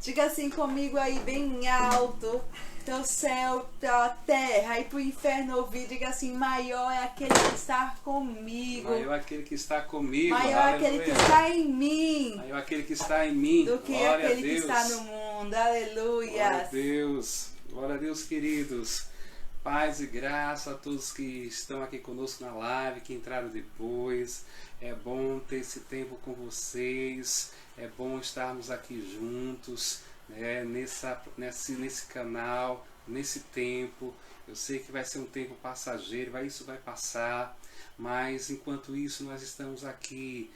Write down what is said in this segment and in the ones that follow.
Diga assim comigo aí, bem alto. Do céu para a terra e para o inferno ouvir. Diga assim, maior é aquele que está comigo. Maior é aquele que está comigo. Maior é aquele que está em mim. Maior é aquele que está em mim. Do que Glória aquele a que Deus. está no mundo. Aleluia. Glória a Deus. Glória a Deus, queridos. Paz e graça a todos que estão aqui conosco na live, que entraram depois. É bom ter esse tempo com vocês. É bom estarmos aqui juntos, né, nesse canal, nesse tempo. Eu sei que vai ser um tempo passageiro, isso vai passar, mas enquanto isso nós estamos aqui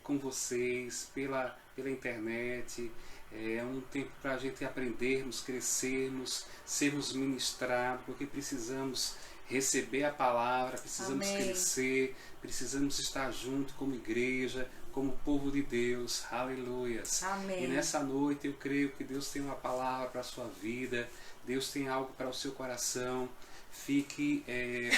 com vocês pela internet. É um tempo para a gente aprendermos, crescermos, sermos ministrados, porque precisamos receber a palavra, precisamos Amém. crescer, precisamos estar junto como igreja, como povo de Deus. Aleluias. Amém. E nessa noite eu creio que Deus tem uma palavra para a sua vida, Deus tem algo para o seu coração. Fique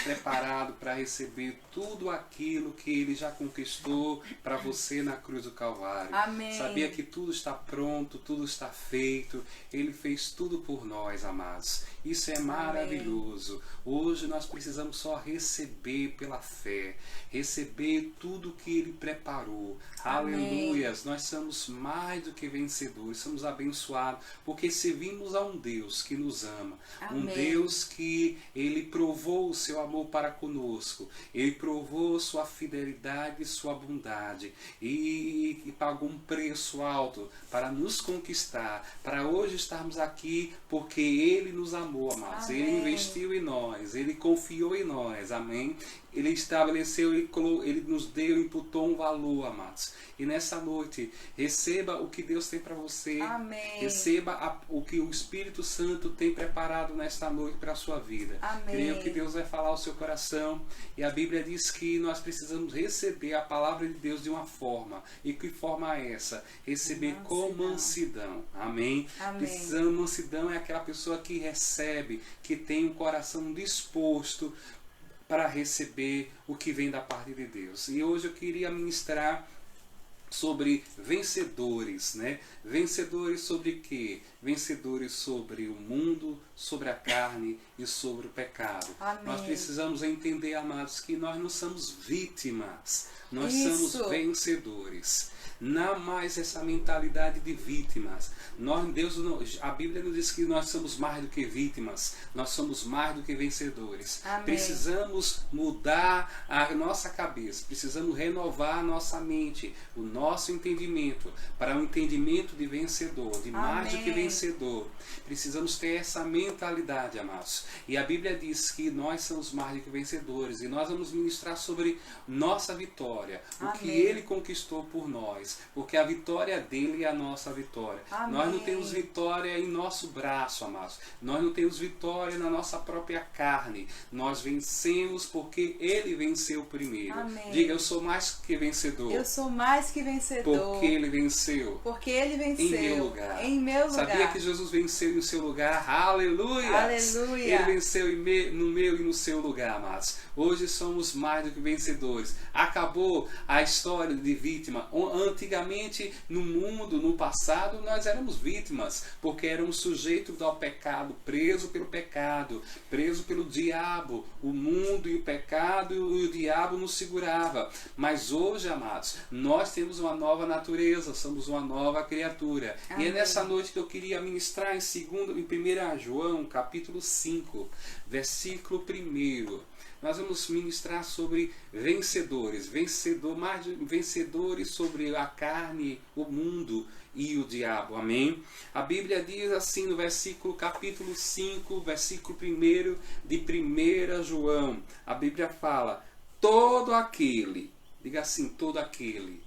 preparado para receber tudo aquilo que Ele já conquistou para você na cruz do Calvário. Amém. Sabia que tudo está pronto, tudo está feito. Ele fez tudo por nós, amados. Isso é maravilhoso. Amém. Hoje nós precisamos só receber pela fé, receber tudo que Ele preparou. Amém. Aleluias. Nós somos mais do que vencedores, somos abençoados, porque servimos a um Deus que nos ama. Amém. Um Deus que Ele provou o seu amor para conosco. Ele provou sua fidelidade e sua bondade. E pagou um preço alto para nos conquistar. Para hoje estarmos aqui porque Ele nos amou, amados. Amém. Ele investiu em nós. Ele confiou em nós. Amém. Ele estabeleceu, Ele nos deu, imputou um valor, amados. E nessa noite, receba o que Deus tem para você. Amém. Receba o que o Espírito Santo tem preparado nesta noite para a sua vida. Amém. Creio que Deus vai falar ao seu coração. E a Bíblia diz que nós precisamos receber a palavra de Deus de uma forma. E que forma é essa? Receber com mansidão. Amém? Amém. Precisamos, mansidão é aquela pessoa que recebe, que tem um coração disposto para receber o que vem da parte de Deus. E hoje eu queria ministrar sobre vencedores, né? Vencedores sobre quê? Vencedores sobre o mundo, sobre a carne e sobre o pecado. Amém. Nós precisamos entender, amados, que nós não somos vítimas, nós Isso. somos vencedores. Não mais essa mentalidade de vítimas. A Bíblia nos diz que nós somos mais do que vítimas, nós somos mais do que vencedores. Amém. Precisamos mudar a nossa cabeça, precisamos renovar a nossa mente, o nosso entendimento, para um entendimento de vencedor, de mais do que vencedor. Precisamos ter essa mentalidade, amados. E a Bíblia diz que nós somos mais do que vencedores, e nós vamos ministrar sobre nossa vitória, o que Ele conquistou por nós. Porque a vitória dele é a nossa vitória. Amém. Nós não temos vitória em nosso braço, amados. Nós não temos vitória na nossa própria carne. Nós vencemos porque Ele venceu primeiro. Amém. Diga, eu sou mais que vencedor. Eu sou mais que vencedor. Porque Ele venceu. Porque Ele venceu. Em meu lugar. Em meu lugar. Sabia que Jesus venceu em seu lugar? Aleluia! Aleluia! Ele venceu no meu e no seu lugar, amados. Hoje somos mais do que vencedores. Acabou a história de vítima. Antigamente, no mundo, no passado, nós éramos vítimas, porque éramos sujeitos ao pecado, preso pelo pecado, preso pelo diabo. O mundo e o pecado e o diabo nos segurava. Mas hoje, amados, nós temos uma nova natureza, somos uma nova criatura. Amém. E é nessa noite que eu queria ministrar em 1 João, capítulo 5, versículo 1. Nós vamos ministrar sobre vencedores, vencedores sobre a carne, o mundo e o diabo. Amém? A Bíblia diz assim no capítulo 5, versículo 1 de 1 João. A Bíblia fala, todo aquele, diga assim, todo aquele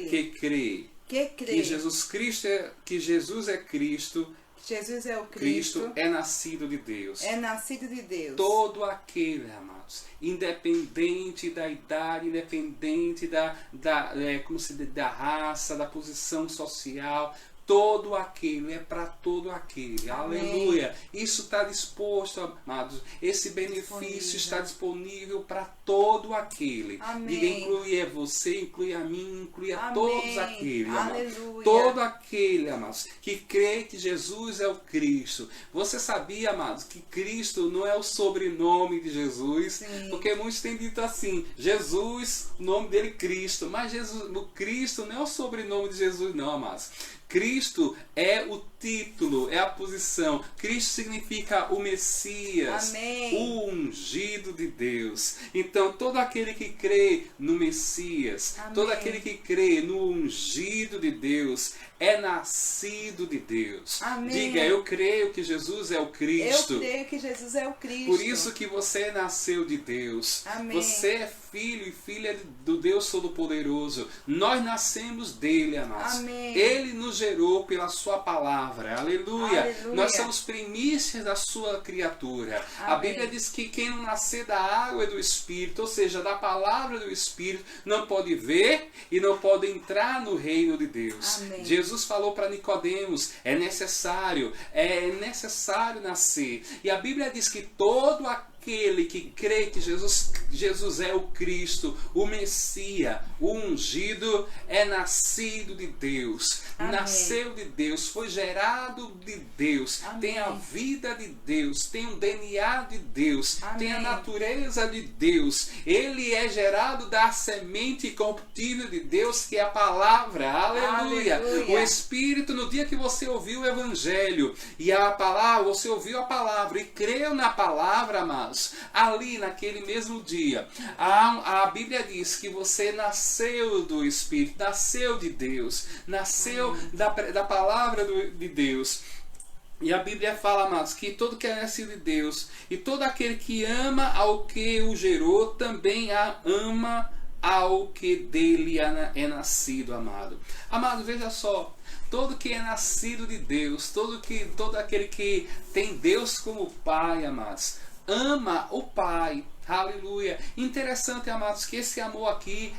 que crê que Jesus é Cristo, Jesus é o Cristo é nascido de Deus. É nascido de Deus. Todo aquele, amados, independente da idade, independente da raça, da posição social, todo aquele, é para todo aquele. Amém. Aleluia. Isso está disposto, amados. Esse benefício está disponível para todo aquele. Amém. Diga, inclui você, inclui a mim, inclui a Amém. todos aqueles, amados. Aleluia. Todo aquele, amados, que crê que Jesus é o Cristo. Você sabia, amados, que Cristo não é o sobrenome de Jesus? Sim. Porque muitos têm dito assim, Jesus, o nome dele Cristo. Mas Jesus, o Cristo não é o sobrenome de Jesus, não, amados. Cristo é o título, é a posição. Cristo significa o Messias, Amém. o ungido de Deus. Então, todo aquele que crê no Messias, Amém. todo aquele que crê no ungido de Deus, é nascido de Deus. Amém. Diga, eu creio que Jesus é o Cristo. Eu creio que Jesus é o Cristo. Por isso que você nasceu de Deus. Amém. Você é filho e filha do Deus Todo-Poderoso. Nós nascemos dele, amados. Amém. Ele nos gerou pela sua palavra. Aleluia. Aleluia. Nós somos primícias da sua criatura. A Amém. Bíblia diz que quem não nascer da água e do Espírito, ou seja, da palavra do Espírito, não pode ver e não pode entrar no reino de Deus. Amém. Jesus falou para Nicodemos, é necessário nascer. E a Bíblia diz que todo aquele que crê que Jesus é o Cristo, o Messias, o ungido, é nascido de Deus. Amém. Nasceu de Deus, foi gerado de Deus, Amém. tem a vida de Deus, tem o DNA de Deus, Amém. tem a natureza de Deus. Ele é gerado da semente incorruptível de Deus, que é a palavra. Aleluia. Aleluia. O Espírito, no dia que você ouviu o Evangelho e a palavra, você ouviu a palavra e creu na palavra, amados, ali naquele mesmo dia, a Bíblia diz que você nasceu do Espírito, nasceu de Deus, nasceu da palavra de Deus. E a Bíblia fala, amados, que todo que é nascido de Deus e todo aquele que ama ao que o gerou, também ama ao que dele é nascido, amado. Amado, veja só, todo que é nascido de Deus, todo aquele que tem Deus como Pai, amados, ama o Pai. Aleluia. Interessante, amados, que esse amor aqui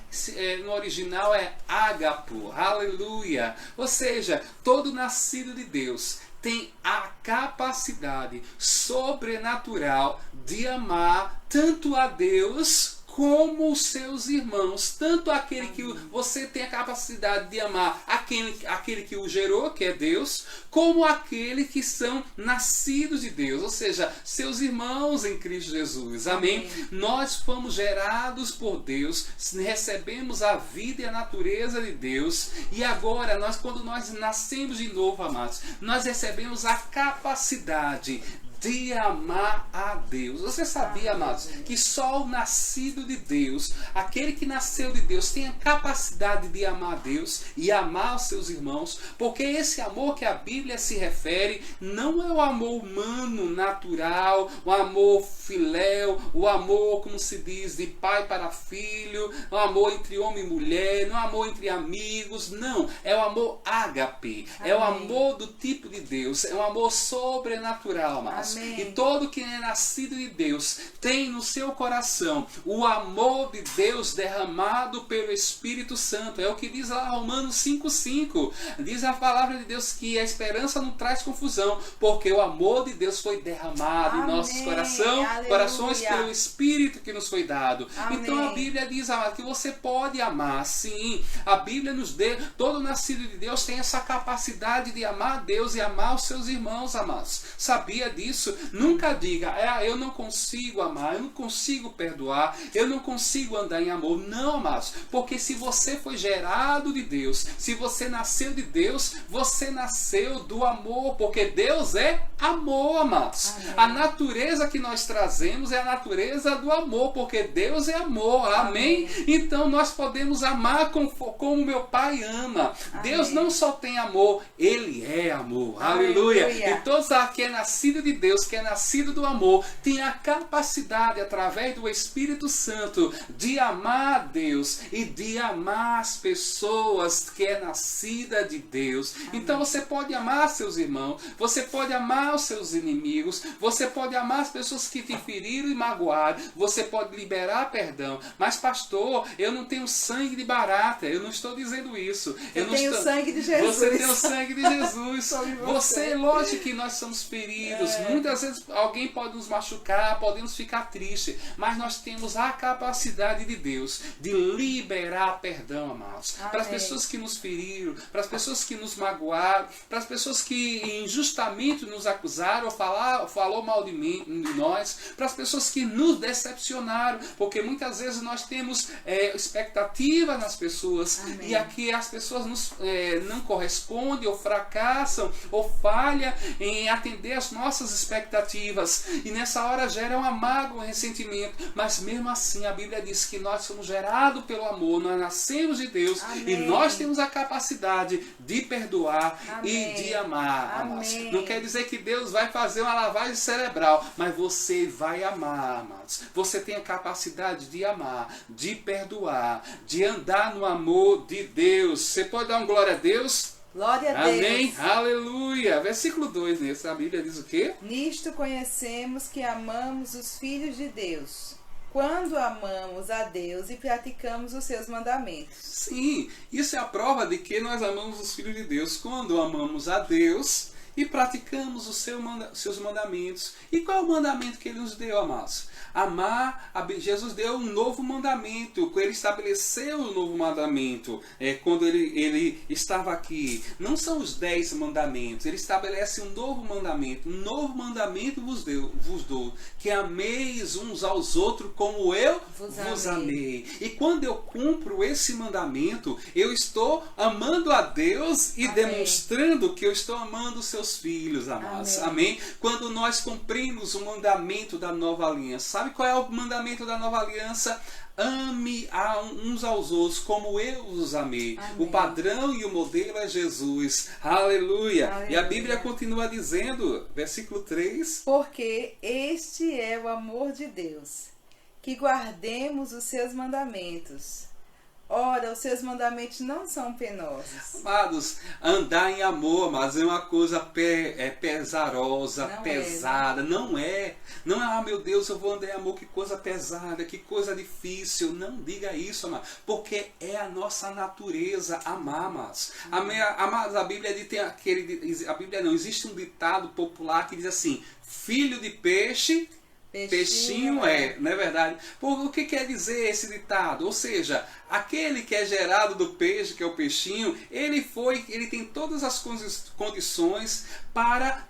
no original é ágapo. Aleluia. Ou seja, todo nascido de Deus tem a capacidade sobrenatural de amar tanto a Deus como os seus irmãos. Tanto aquele que você tem a capacidade de amar aquele que o gerou, que é Deus, como aquele que são nascidos de Deus, ou seja, seus irmãos em Cristo Jesus. Amém? Nós fomos gerados por Deus, recebemos a vida e a natureza de Deus, e agora, quando nós nascemos de novo, amados, nós recebemos a capacidade de amar a Deus. Você sabia, amados, que só o nascido de Deus, aquele que nasceu de Deus, tem a capacidade de amar a Deus e amar os seus irmãos? Porque esse amor que a Bíblia se refere não é o amor humano, natural, o amor filéu, o amor, como se diz, de pai para filho, o amor entre homem e mulher, não é o amor entre amigos, não. É o amor ágape, é o amor do tipo de Deus, é um amor sobrenatural, amados. Amém. E todo que é nascido de Deus tem no seu coração o amor de Deus derramado pelo Espírito Santo. É o que diz lá Romanos 5,5. Diz a palavra de Deus que a esperança não traz confusão, porque o amor de Deus foi derramado em nossos corações pelo Espírito que nos foi dado. Amém. Então a Bíblia diz, amado, que você pode amar. Sim, a Bíblia nos dê, todo nascido de Deus tem essa capacidade de amar a Deus e amar os seus irmãos, amados. Sabia disso? Nunca diga, eu não consigo amar, eu não consigo perdoar, eu não consigo andar em amor. Não, amados, porque se você foi gerado de Deus, se você nasceu de Deus, você nasceu do amor, porque Deus é amor, amados. Amém. A natureza que nós trazemos é a natureza do amor, porque Deus é amor. Amém? Então nós podemos amar como meu Pai ama. Amém. Deus não só tem amor, Ele é amor. Aleluia. Aleluia. E todos aqui é nascido de Deus Deus, que é nascido do amor, tem a capacidade, através do Espírito Santo, de amar a Deus e de amar as pessoas que é nascida de Deus. Amém. Então você pode amar seus irmãos, você pode amar os seus inimigos, você pode amar as pessoas que te feriram e magoaram, você pode liberar perdão. Mas pastor, eu não tenho sangue de barata, eu não estou dizendo isso. Eu tenho o sangue de Jesus. Você tem o sangue de Jesus. Você, lógico que nós somos feridos. Muitas vezes alguém pode nos machucar, podemos ficar tristes, mas nós temos a capacidade de Deus de liberar perdão, amados. Para as pessoas que nos feriram, para as pessoas que nos magoaram, para as pessoas que injustamente nos acusaram, falou mal de nós, para as pessoas que nos decepcionaram, porque muitas vezes nós temos expectativa nas pessoas. Amém. E aqui as pessoas não correspondem ou fracassam ou falham em atender as nossas expectativas, e nessa hora gera uma mágoa, um ressentimento, mas mesmo assim a Bíblia diz que nós somos gerados pelo amor, nós nascemos de Deus. Amém. E nós temos a capacidade de perdoar. Amém. E de amar. Amados. Não quer dizer que Deus vai fazer uma lavagem cerebral, mas você vai amar, amados. Você tem a capacidade de amar, de perdoar, de andar no amor de Deus. Você pode dar um glória a Deus? Glória a Amém, Deus. Aleluia. Versículo 2, a Bíblia diz o quê? Nisto conhecemos que amamos os filhos de Deus, quando amamos a Deus e praticamos os seus mandamentos. Sim, isso é a prova de que nós amamos os filhos de Deus, quando amamos a Deus e praticamos os seus mandamentos. E qual é o mandamento que Ele nos deu, amados? Amar. Jesus deu um novo mandamento, Ele estabeleceu um novo mandamento quando ele estava aqui. Não são os 10 mandamentos, Ele estabelece um novo mandamento vos dou, que ameis uns aos outros como eu vos amei. E quando eu cumpro esse mandamento, eu estou amando a Deus e demonstrando que eu estou amando os seus filhos, amados. Amém? Quando nós cumprimos o mandamento da nova aliança, sabe qual é o mandamento da nova aliança? Ame uns aos outros como eu os amei. Amém. O padrão e o modelo é Jesus. Aleluia. E a Bíblia continua dizendo, versículo 3: porque este é o amor de Deus, que guardemos os seus mandamentos. Ora, os seus mandamentos não são penosos. Amados, andar em amor, mas é uma coisa pesarosa, não pesada. Não é, meu Deus, eu vou andar em amor, que coisa pesada, que coisa difícil. Não diga isso, amados, porque é a nossa natureza amar, amados. Amados, a Bíblia existe um ditado popular que diz assim: filho de peixe, peixinho é, não é verdade? O que quer dizer esse ditado? Ou seja, aquele que é gerado do peixe, que é o peixinho, ele tem todas as condições para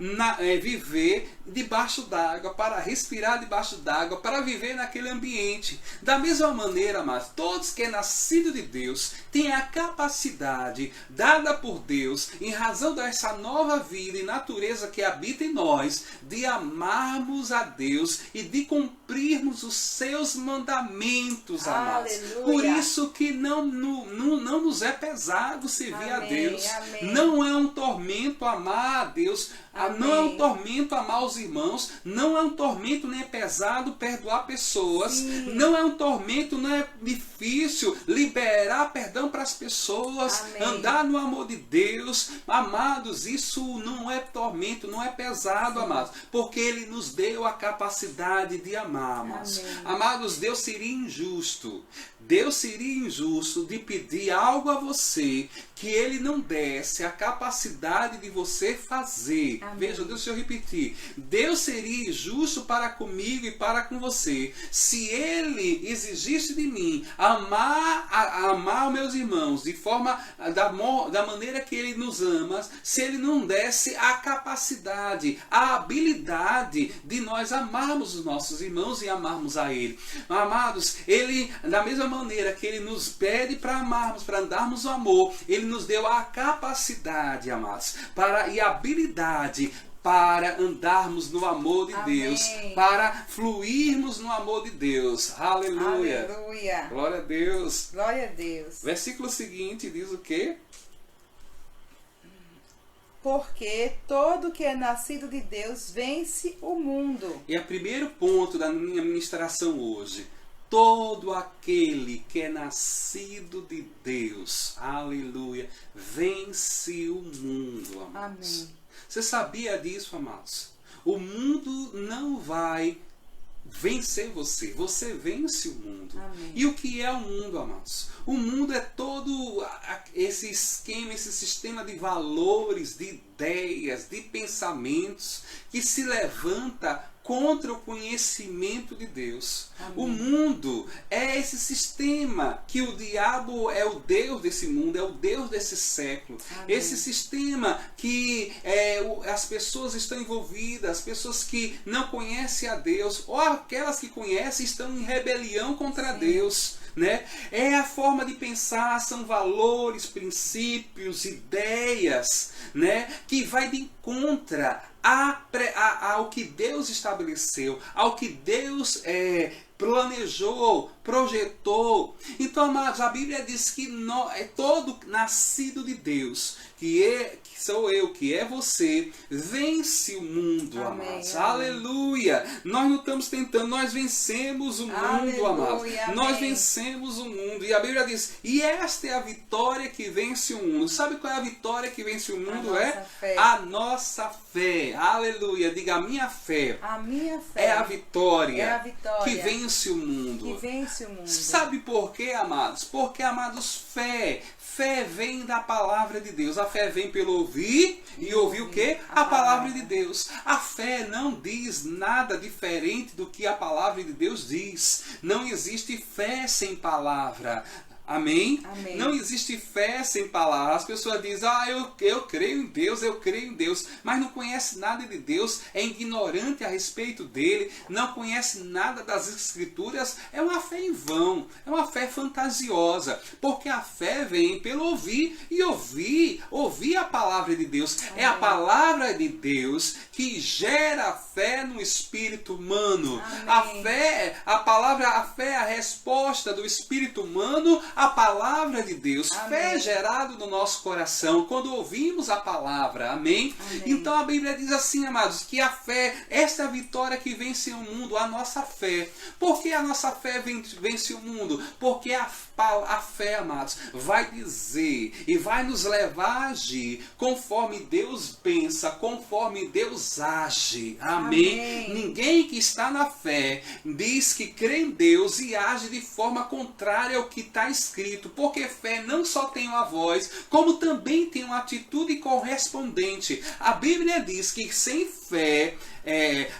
viver debaixo d'água, para respirar debaixo d'água, para viver naquele ambiente. Da mesma maneira, mas todos que é nascido de Deus têm a capacidade dada por Deus, em razão dessa nova vida e natureza que habita em nós, de amarmos a Deus e de cumprirmos os seus mandamentos, amados. Aleluia. Por isso que não nos é pesado servir a Deus. Amém. Não é um tormento amar a Deus. Amém. Não é um tormento amar os irmãos. Não é um tormento nem é pesado perdoar pessoas. Sim. Não é um tormento, não é difícil liberar perdão para as pessoas. Amém. Andar no amor de Deus. Amados, isso não é tormento, não é pesado, Sim. amados. Porque Ele nos deu a capacidade de amar, amados. Amém. Amados, Deus seria injusto. Deus seria injusto de pedir algo a você que Ele não desse a capacidade de você fazer. Amém. Veja, deixa eu repetir. Deus seria injusto para comigo e para com você se Ele exigisse de mim amar os meus irmãos de forma da maneira que Ele nos ama, se Ele não desse a capacidade, a habilidade de nós amarmos os nossos irmãos e amarmos a Ele. Amados, Ele, da mesma maneira que Ele nos pede para amarmos, para andarmos no amor, Ele nos deu a capacidade, amados, e a habilidade para andarmos no amor de Amém. Deus, para fluirmos no amor de Deus. Aleluia. Aleluia. Glória a Deus. Glória a Deus. Versículo seguinte diz o quê? Porque todo que é nascido de Deus vence o mundo. E o primeiro ponto da minha ministração hoje. Todo aquele que é nascido de Deus, aleluia, vence o mundo, amados. Amém. Você sabia disso, amados? O mundo não vai vencer você. Você vence o mundo. Amém. E o que é o mundo, amados? O mundo é todo esse esquema, esse sistema de valores, de ideias, de pensamentos que se levanta contra o conhecimento de Deus. Amém. O mundo é esse sistema que o diabo é o Deus desse mundo, é o Deus desse século. Amém. Esse sistema que as pessoas estão envolvidas, as pessoas que não conhecem a Deus, ou aquelas que conhecem estão em rebelião contra Deus. Né? É a forma de pensar, são valores, princípios, ideias, né? Que vai de encontro ao que Deus estabeleceu, ao que Deus planejou, projetou. Então, amados, a Bíblia diz que é todo nascido de Deus, que sou eu, que é você, vence o mundo, amém, amados. amém. Aleluia! Nós não estamos tentando, nós vencemos o mundo, Aleluia, amados. amém. Nós vencemos o mundo. E a Bíblia diz, e esta é a vitória que vence o mundo. Sabe qual é a vitória que vence o mundo? A nossa fé. Aleluia! Diga, a minha fé. A minha fé. É a vitória. É a vitória que vence o mundo. Que vence o mundo. Sabe por quê, amados? Porque, amados, fé vem da palavra de Deus. A fé vem pelo ouvir e ouvir o quê? A palavra de Deus. A fé não diz nada diferente do que a palavra de Deus diz. Não existe fé sem palavra. Amém? Amém? Não existe fé sem palavras. As pessoas dizem, eu creio em Deus, mas não conhece nada de Deus, é ignorante a respeito dele, não conhece nada das Escrituras. É uma fé em vão, é uma fé fantasiosa, porque a fé vem pelo ouvir e ouvir a palavra de Deus. Amém. É a palavra de Deus que gera fé no espírito humano. Amém. A fé é a resposta do espírito humano a palavra de Deus. Amém. Fé é gerado no nosso coração quando ouvimos a palavra. Amém? Amém? Então a Bíblia diz assim, amados, que a fé, esta é a vitória que vence o mundo, a nossa fé. Por que a nossa fé vence o mundo? Porque a fé, amados, vai dizer e vai nos levar a agir conforme Deus pensa, conforme Deus age. Amém? Amém? Ninguém que está na fé diz que crê em Deus e age de forma contrária ao que está escrito, porque fé não só tem uma voz, como também tem uma atitude correspondente. A Bíblia diz que sem fé,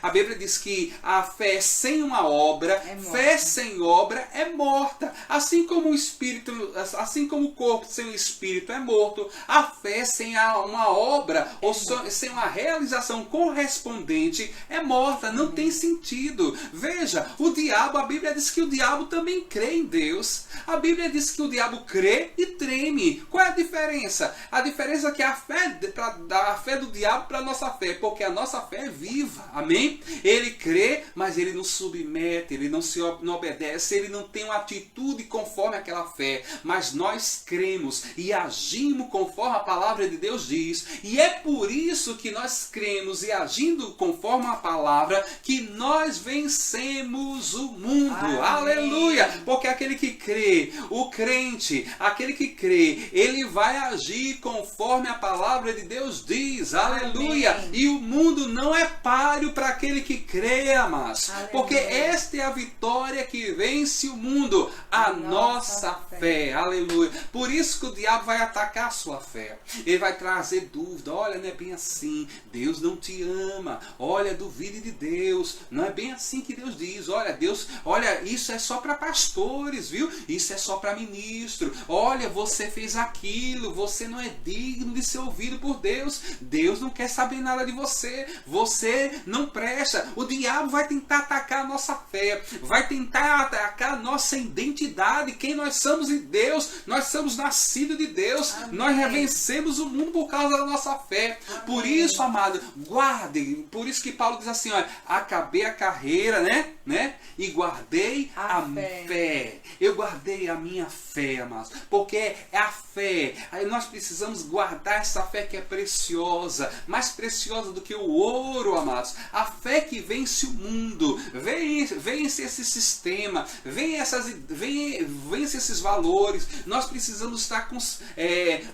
a Bíblia diz que a fé sem uma obra, fé sem obra é morta. Assim como o espírito, assim como o corpo sem o espírito é morto, a fé sem uma obra ou sem uma realização correspondente é morta, não tem sentido. Veja, o diabo, a Bíblia diz que o diabo também crê em Deus. A Bíblia diz que o diabo crê e treme. Qual é a diferença? A diferença é que a fé do diabo para a nossa fé, porque a nossa fé é viva. Amém? Ele crê, mas ele não submete, ele não obedece, ele não tem uma atitude conforme aquela fé. Mas nós cremos e agimos conforme a palavra de Deus diz. E é por isso que nós cremos e agindo conforme a palavra que nós vencemos o mundo. Amém. Aleluia! Porque aquele que crê, o crente, aquele que crê, ele vai agir conforme a palavra de Deus diz. Aleluia! Amém. E o mundo não é páreo para aquele que crê, amados. Porque esta é a vitória que vence o mundo, a nossa fé. Aleluia! Por isso que o diabo vai atacar a sua fé. Ele vai trazer dúvida. Olha, não é bem assim. Deus não te ama. Olha, duvide de Deus. Não é bem assim que Deus diz. Olha, isso é só para pastores, viu? Isso é só para ministro. Olha, você fez aquilo. Você não é digno de ser ouvido por Deus. Deus não quer saber nada de você. Você não presta. O diabo vai tentar atacar a nossa fé, vai tentar atacar a nossa identidade, quem nós somos em Deus. Nós somos nascidos de Deus. Amém. Nós vencemos o mundo por causa da nossa fé. Amém. Por isso, amado, guarde. Por isso que Paulo diz assim, olha, acabei a carreira, né? E guardei a fé. Eu guardei a minha fé, amados. Porque é a fé. Aí nós precisamos guardar essa fé que é preciosa. Mais preciosa do que o ouro, amados. A fé que vence o mundo. Vence esse sistema. Vence esses valores. Nós precisamos estar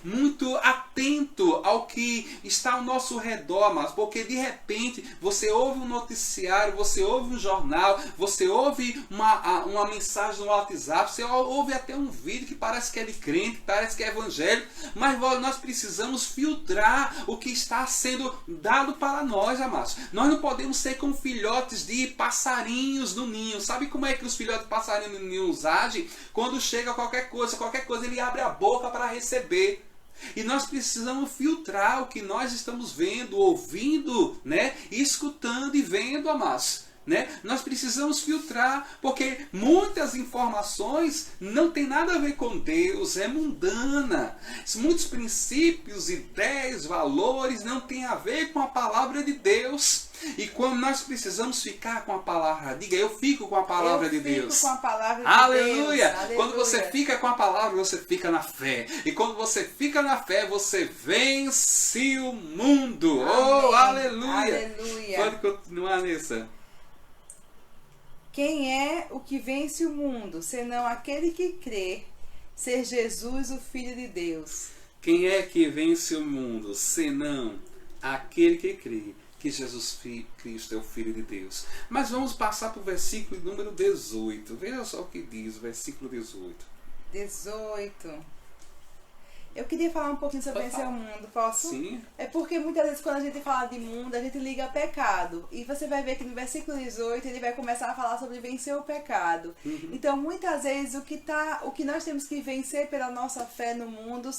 muito atento ao que está ao nosso redor, amados. Porque de repente você ouve um noticiário, você ouve um jornal, você ouve uma mensagem no WhatsApp, você ouve até um vídeo que parece que é de crente, parece que é evangélico, mas nós precisamos filtrar o que está sendo dado para nós, amados. Nós não podemos ser como filhotes de passarinhos no ninho. Sabe como é que os filhotes de passarinhos no ninho agem? Quando chega qualquer coisa ele abre a boca para receber. E nós precisamos filtrar o que nós estamos vendo, ouvindo, né? Escutando e vendo, amados. Nós precisamos filtrar, porque muitas informações não tem nada a ver com Deus, é mundana. Muitos princípios, ideias, valores não tem a ver com a palavra de Deus. E quando nós precisamos ficar com a palavra, diga, eu fico com a palavra de Deus. Eu fico com a palavra de Aleluia! Deus. Quando você fica com a palavra, você fica na fé. E quando você fica na fé, você vence o mundo. Amém. Oh, aleluia! Aleluia! Pode continuar, Nessa. Quem é o que vence o mundo, senão aquele que crê ser Jesus, o Filho de Deus? Quem é que vence o mundo, senão aquele que crê que Jesus Cristo é o Filho de Deus? Mas vamos passar para o versículo número 18. Veja só o que diz o versículo 18. 18. Eu queria falar um pouquinho sobre vencer o mundo, posso? Sim. É porque muitas vezes quando a gente fala de mundo, a gente liga a pecado. E você vai ver que no versículo 18 ele vai começar a falar sobre vencer o pecado. Uhum. Então muitas vezes o que nós temos que vencer pela nossa fé no mundo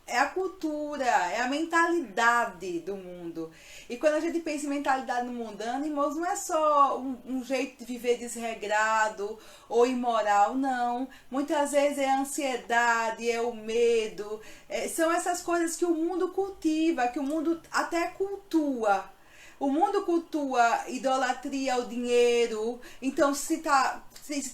é a cultura, é a mentalidade do mundo. E quando a gente pensa em mentalidade no mundano, irmãos, não é só um jeito de viver desregrado ou imoral, não. Muitas vezes é a ansiedade, é o medo, são essas coisas que o mundo cultiva, que o mundo até cultua. O mundo cultua idolatria ao dinheiro. Então, se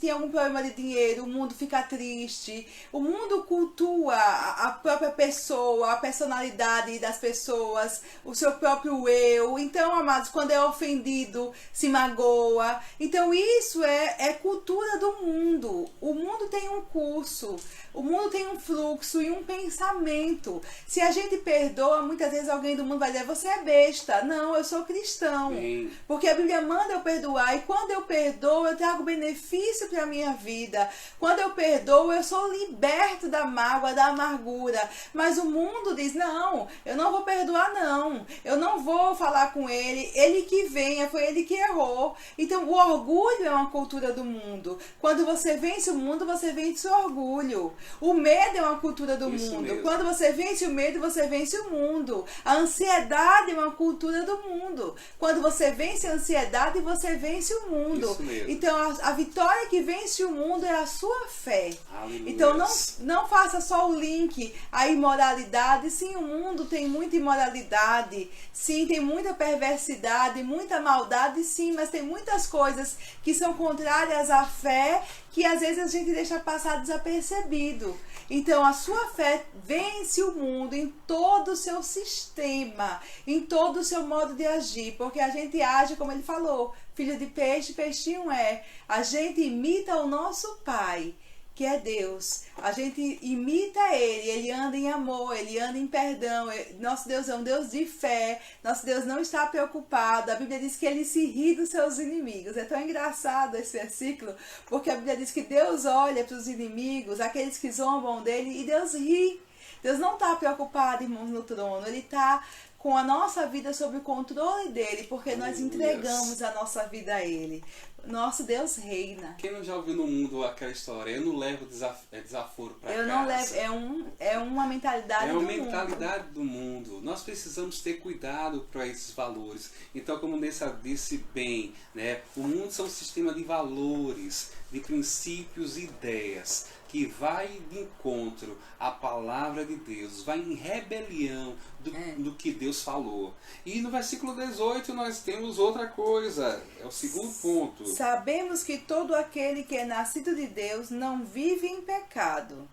tem algum problema de dinheiro, o mundo fica triste. O mundo cultua a própria pessoa, a personalidade das pessoas, o seu próprio eu. Então, amados, quando é ofendido, se magoa. Então, isso é cultura do mundo. O mundo tem um curso. O mundo tem um fluxo e um pensamento. Se a gente perdoa, muitas vezes alguém do mundo vai dizer, você é besta. Não, eu sou cristão. Sim. Porque a Bíblia manda eu perdoar. E quando eu perdoo, eu trago benefício para a minha vida. Quando eu perdoo, eu sou liberto da mágoa, da amargura. Mas o mundo diz, não, eu não vou perdoar, não. Eu não vou falar com ele. Ele que venha, foi ele que errou. Então, o orgulho é uma cultura do mundo. Quando você vence o mundo, você vence o orgulho. O medo é uma cultura do Isso mundo. mesmo. Quando você vence o medo, você vence o mundo. A ansiedade é uma cultura do mundo. Quando você vence a ansiedade, você vence o mundo. Isso mesmo. Então a vitória que vence o mundo é a sua fé. Aleluia. Então não faça só o link à imoralidade. Sim, o mundo tem muita imoralidade. Sim, tem muita perversidade, muita maldade. Sim, mas tem muitas coisas que são contrárias à fé que às vezes a gente deixa passar desapercebido. Então a sua fé vence o mundo em todo o seu sistema, em todo o seu modo de agir, porque a gente age como ele falou, filho de peixe, peixinho é. A gente imita o nosso Pai, que é Deus. A gente imita ele anda em amor, ele anda em perdão. Nosso Deus é um Deus de fé, nosso Deus não está preocupado. A Bíblia diz que ele se ri dos seus inimigos. É tão engraçado esse versículo, porque a Bíblia diz que Deus olha para os inimigos, aqueles que zombam dele, e Deus ri. Deus não está preocupado, irmãos, no trono. Ele está com a nossa vida sob o controle dele, porque nós entregamos a nossa vida a ele. Nosso Deus reina. Quem não já ouviu no mundo aquela história? Eu não levo desaforo para casa. Eu não levo. É uma mentalidade do mundo. É uma mentalidade do mundo. Nós precisamos ter cuidado para esses valores. Então, como Nessa disse bem, né? O mundo são um sistema de valores, de princípios e ideias, que vai de encontro à palavra de Deus, vai em rebelião do que Deus falou. E no versículo 18 nós temos outra coisa, é o segundo ponto. Sabemos que todo aquele que é nascido de Deus não vive em pecado.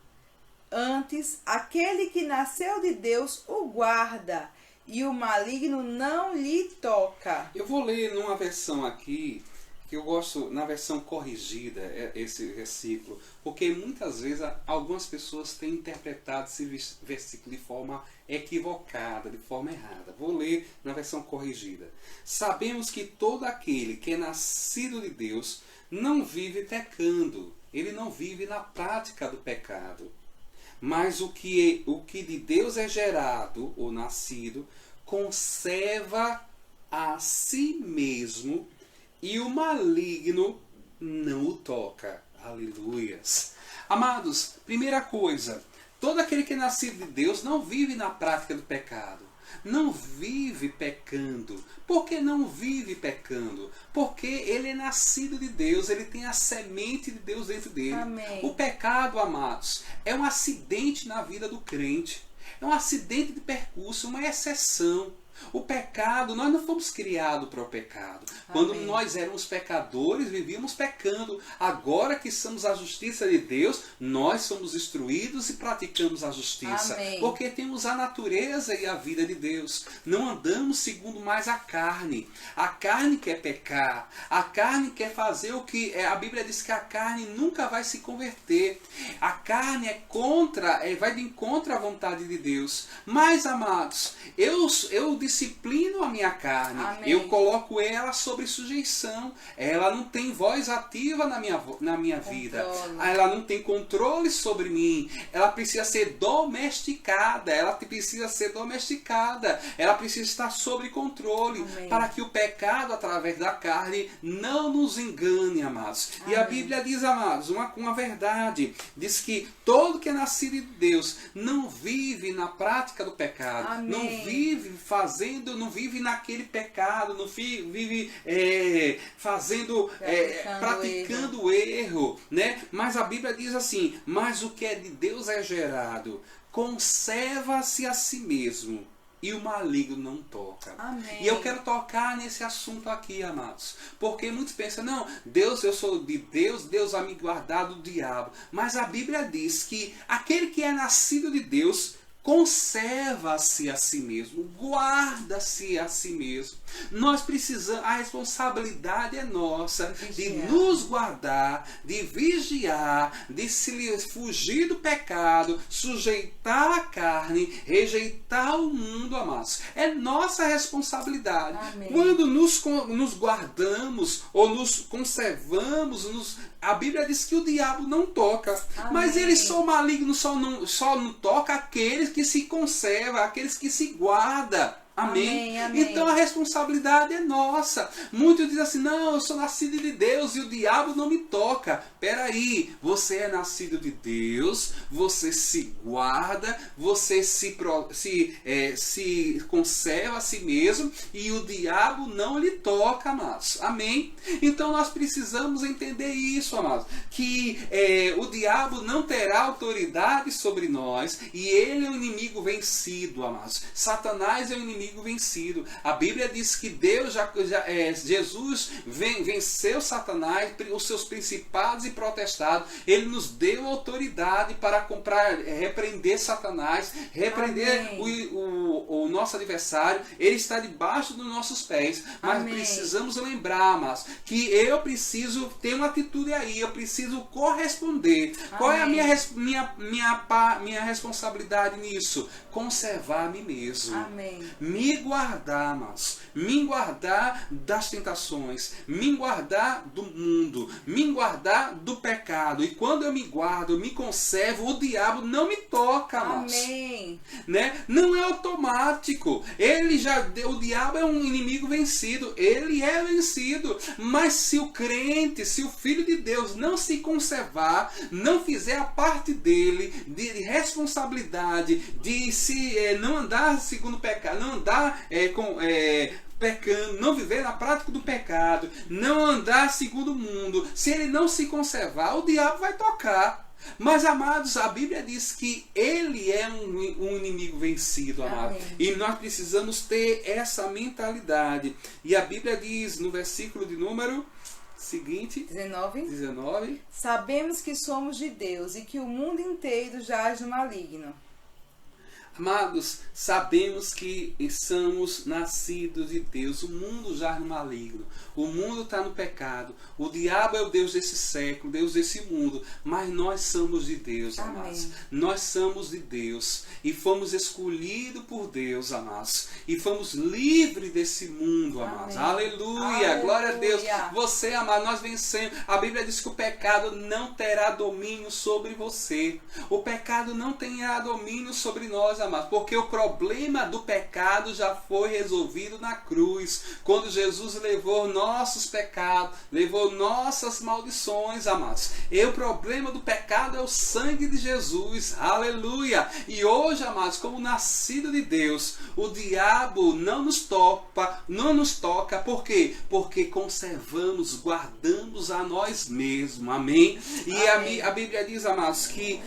Antes, aquele que nasceu de Deus o guarda, e o maligno não lhe toca. Eu vou ler numa versão aqui, que eu gosto, na versão corrigida, esse versículo, porque muitas vezes algumas pessoas têm interpretado esse versículo de forma equivocada, de forma errada. Vou ler na versão corrigida. Sabemos que todo aquele que é nascido de Deus não vive pecando. Ele não vive na prática do pecado. Mas o que de Deus é gerado ou nascido, conserva a si mesmo, e o maligno não o toca. Aleluias. Amados, primeira coisa, todo aquele que é nascido de Deus não vive na prática do pecado. Não vive pecando. Por que não vive pecando? Porque ele é nascido de Deus, ele tem a semente de Deus dentro dele. Amém. O pecado, amados, é um acidente na vida do crente. É um acidente de percurso, uma exceção. O pecado, nós não fomos criados para o pecado. Quando nós éramos pecadores, vivíamos pecando. Agora que somos a justiça de Deus, nós somos instruídos e praticamos a justiça. Amém. Porque temos a natureza e a vida de Deus. Não andamos segundo mais a carne. A carne quer pecar. A carne quer fazer o que... A Bíblia diz que a carne nunca vai se converter. A carne é contra, vai de encontro à vontade de Deus. Mas, amados, eu disciplino a minha carne. Amém. Eu coloco ela sobre sujeição. Ela não tem voz ativa na minha vida. Ela não tem controle sobre mim. Ela precisa ser domesticada. Ela precisa ser domesticada. Ela precisa estar sob controle. Amém. Para que o pecado através da carne não nos engane, amados. Amém. E a Bíblia diz, amados, uma verdade. Diz que todo que é nascido de Deus não vive na prática do pecado. Amém. Não vive não vive naquele pecado, não vive praticando erro, né? Mas a Bíblia diz assim, mas o que é de Deus é gerado, conserva-se a si mesmo, e o maligno não toca. Amém. E eu quero tocar nesse assunto aqui, amados. Porque muitos pensam, não, Deus, eu sou de Deus, Deus vai me guardar do diabo. Mas a Bíblia diz que aquele que é nascido de Deus conserva-se a si mesmo, guarda-se a si mesmo. Nós precisamos, a responsabilidade é nossa de nos guardar, de vigiar, de se fugir do pecado, sujeitar a carne, rejeitar o mundo, amados. É nossa responsabilidade. Amém. Quando nos guardamos ou nos conservamos, a Bíblia diz que o diabo não toca. Amém. Mas ele só maligno, só não toca aqueles que se conservam, aqueles que se guardam. Amém? Amém, amém. Então a responsabilidade é nossa. Muitos dizem assim, não, eu sou nascido de Deus e o diabo não me toca. Peraí, você é nascido de Deus, você se guarda, você se conserva a si mesmo e o diabo não lhe toca, amados. Amém? Então nós precisamos entender isso, amados. Que o diabo não terá autoridade sobre nós e ele é o inimigo vencido, amados. Satanás é o inimigo vencido. A Bíblia diz que Deus Jesus venceu Satanás, os seus principados e protestados. Ele nos deu autoridade para repreender Satanás, repreender o nosso adversário. Ele está debaixo dos nossos pés. Mas Amém. Precisamos lembrar, mas que eu preciso ter uma atitude aí. Eu preciso corresponder. Amém. Qual é a minha responsabilidade nisso? Conservar a mim mesmo. Amém. Me guardar, mas me guardar das tentações, me guardar do mundo, me guardar do pecado. E quando eu me guardo, eu me conservo, o diabo não me toca, mas, Amém. né? Não é automático. automático. O diabo é um inimigo vencido. Ele é vencido. Mas se o crente, se o filho de Deus não se conservar, não fizer a parte dele, de responsabilidade, de não andar segundo o pecado, não andar pecando, não viver na prática do pecado, não andar segundo o mundo, se ele não se conservar, o diabo vai tocar. Mas, amados, a Bíblia diz que ele é um inimigo vencido, amados. E nós precisamos ter essa mentalidade. E a Bíblia diz no versículo de número seguinte, 19: Sabemos que somos de Deus e que o mundo inteiro jaz no maligno. Amados, sabemos que somos nascidos de Deus. O mundo já é no maligno. O mundo está no pecado. O diabo é o Deus desse século, Deus desse mundo. Mas nós somos de Deus, amados. Nós somos de Deus. E fomos escolhidos por Deus, amados. E fomos livres desse mundo, amados. Aleluia. Glória a Deus. Você, amado, nós vencemos. A Bíblia diz que o pecado não terá domínio sobre você. O pecado não terá domínio sobre nós, amados. Porque o problema do pecado já foi resolvido na cruz, quando Jesus levou nossos pecados, levou nossas maldições, amados. E o problema do pecado é o sangue de Jesus, aleluia. E hoje, amados, como nascido de Deus, o diabo não nos toca, por quê? Porque conservamos, guardamos a nós mesmos, amém? E a Bíblia diz, amados, que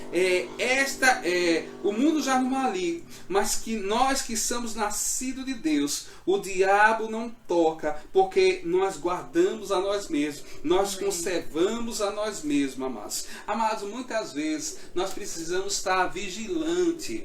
o mundo já não maligno, mas que nós que somos nascidos de Deus, o diabo não toca, porque nós guardamos a nós mesmos, nós conservamos a nós mesmos, amados. Amados, muitas vezes nós precisamos estar vigilante,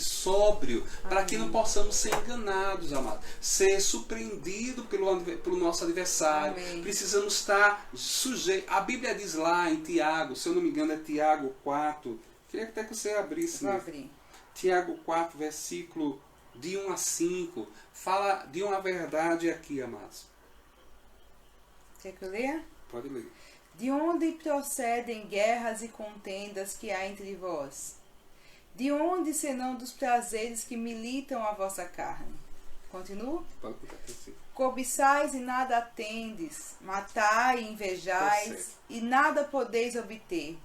sóbrio, para que não possamos ser enganados, amados, ser surpreendidos pelo nosso adversário. Precisamos estar sujeitos. A Bíblia diz lá em Tiago, se eu não me engano é Tiago 4, queria até que você abrisse. Vou abrir. Tiago 4, versículo de 1 a 5, fala de uma verdade aqui, amados. Quer que eu leia? Pode ler. De onde procedem guerras e contendas que há entre vós? De onde senão dos prazeres que militam a vossa carne? Continuo? Pode contar assim. Cobiçais e nada tendes, matai e invejais e nada podeis obter.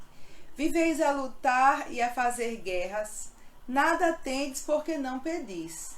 Viveis a lutar e a fazer guerras, nada tendes porque não pedis.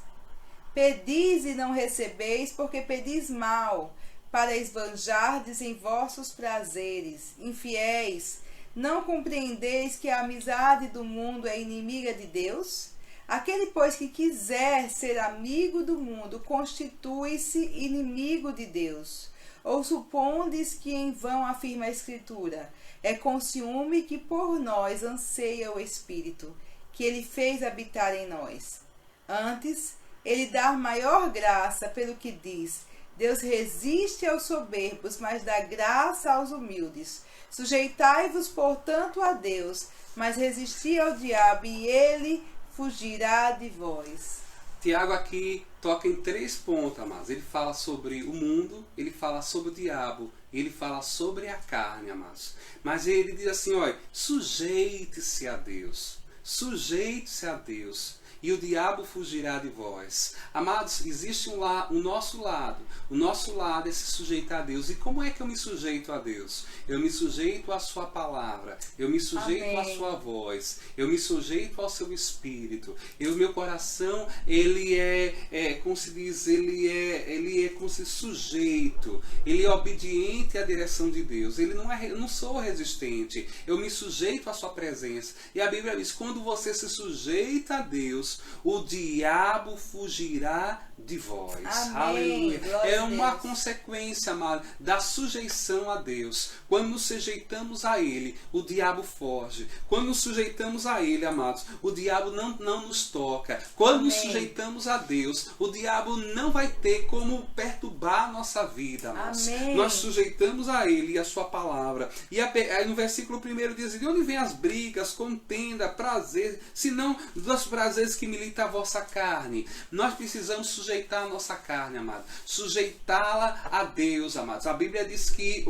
Pedis e não recebeis porque pedis mal, para esbanjardes em vossos prazeres. Infiéis, não compreendeis que a amizade do mundo é inimiga de Deus? Aquele, pois, que quiser ser amigo do mundo, constitui-se inimigo de Deus. Ou supondes que em vão afirma a Escritura: é com ciúme que por nós anseia o Espírito, que ele fez habitar em nós. Antes, ele dá maior graça, pelo que diz: Deus resiste aos soberbos, mas dá graça aos humildes. Sujeitai-vos, portanto, a Deus, mas resisti ao diabo, e ele fugirá de vós. Tiago aqui toca em 3 pontos, amados. Ele fala sobre o mundo, ele fala sobre o diabo, ele fala sobre a carne, amados. Mas ele diz assim, olha, sujeite-se a Deus. Sujeite-se a Deus. E o diabo fugirá de vós. Amados, existe o nosso lado. O nosso lado é se sujeitar a Deus. E como é que eu me sujeito a Deus? Eu me sujeito à sua palavra. Eu me sujeito à sua voz. Eu me sujeito ao seu espírito. Meu coração, ele é como se diz, ele é como se sujeito. Ele é obediente à direção de Deus. Eu não sou resistente. Eu me sujeito à sua presença. E a Bíblia diz, quando você se sujeita a Deus, o diabo fugirá de vós. Amém. Aleluia. É uma consequência, amado, da sujeição a Deus. Quando nos sujeitamos a Ele, o diabo foge. Quando nos sujeitamos a Ele, amados, o diabo não nos toca. Quando nos sujeitamos a Deus, o diabo não vai ter como perturbar a nossa vida, amados. Nós sujeitamos a Ele e a sua palavra. E aí no versículo 1 diz, de onde vem as brigas, contenda, prazer, senão dos prazeres que que milita a vossa carne. Nós precisamos sujeitar a nossa carne, amado. Sujeitá-la a Deus, amados. A Bíblia diz que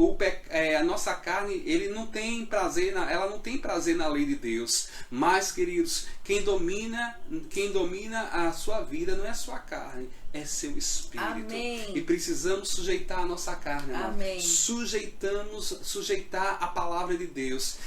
a nossa carne, ela não tem prazer na lei de Deus. Mas, queridos, quem domina a sua vida não é a sua carne, é seu espírito. Amém. E precisamos sujeitar a nossa carne, amado. Amém. Sujeitar a palavra de Deus.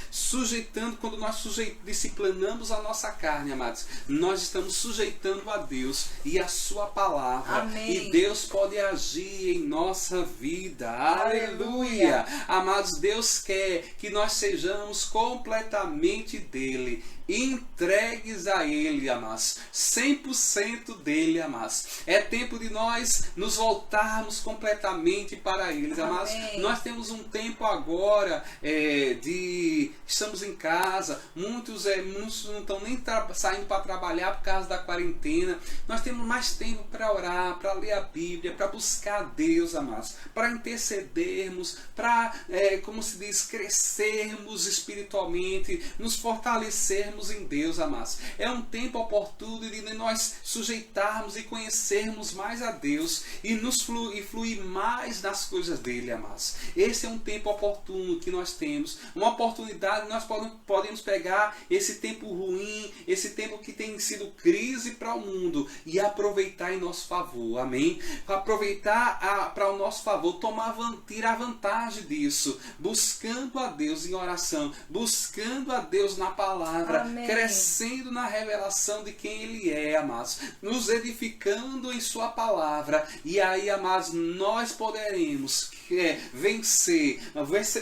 Quando nós disciplinamos a nossa carne, amados, nós estamos sujeitando a Deus e a sua palavra. Amém. E Deus pode agir em nossa vida. Aleluia. Amados, Deus quer que nós sejamos completamente dele, entregues a Ele, amados, 100% dele, amados. É tempo de nós nos voltarmos completamente para Ele, amados. Nós temos um tempo agora estamos em casa, muitos não estão nem saindo para trabalhar por causa da quarentena. Nós temos mais tempo para orar, para ler a Bíblia, para buscar a Deus, amados, para intercedermos, para, como se diz, crescermos espiritualmente, nos fortalecermos em Deus, amados. É um tempo oportuno de nós sujeitarmos e conhecermos mais a Deus e fluir mais nas coisas dele, amados. Esse é um tempo oportuno que nós temos, uma oportunidade. Nós podemos pegar esse tempo ruim, esse tempo que tem sido crise para o mundo, e aproveitar em nosso favor, amém? Aproveitar para o nosso favor, tirar vantagem disso, buscando a Deus em oração, buscando a Deus na palavra, amém, crescendo na revelação de quem Ele é, amados, nos edificando em sua palavra. E aí, amados, nós poderemos vencer,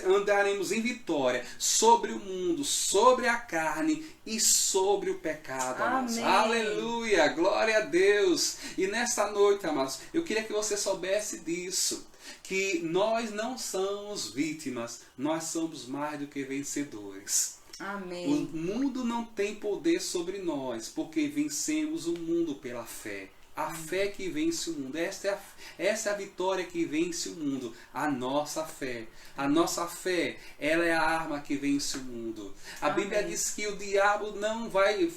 andaremos em vitória sobre o mundo, sobre a carne e sobre o pecado, amados. Aleluia, glória a Deus. E nessa noite, amados, eu queria que você soubesse disso, que nós não somos vítimas, nós somos mais do que vencedores. Amém. O mundo não tem poder sobre nós, porque vencemos o mundo pela fé. A fé que vence o mundo. Essa é a vitória que vence o mundo. A nossa fé. A nossa fé, ela é a arma que vence o mundo. A Bíblia diz que o diabo não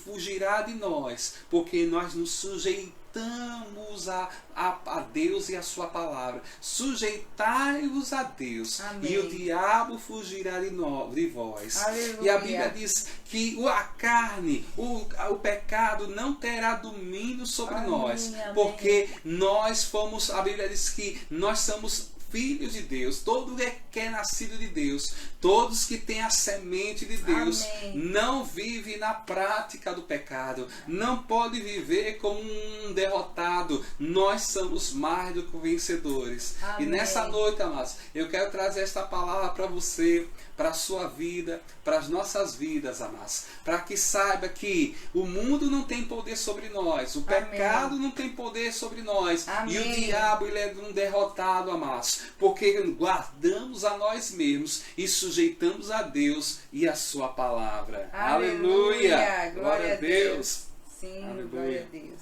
fugirá de nós, porque nós nos sujeitamos a Deus e a sua palavra. Sujeitai-vos a Deus. Amém. E o diabo fugirá de vós. Aleluia. E a Bíblia diz que a carne, o pecado não terá domínio sobre nós. Amém. Porque a Bíblia diz que nós somos filhos de Deus. Todo que é nascido de Deus, todos que têm a semente de Deus, amém, não vive na prática do pecado, não pode viver como um derrotado. Nós somos mais do que vencedores. Amém. E nessa noite, amados, eu quero trazer esta palavra para você, para a sua vida, para as nossas vidas, amados, para que saiba que o mundo não tem poder sobre nós, o pecado não tem poder sobre nós. Amém. E o diabo, ele é um derrotado, amados, porque guardamos a nós mesmos e sujeitamos a Deus e a sua palavra. Aleluia! Glória a Deus! Sim, aleluia. Glória a Deus.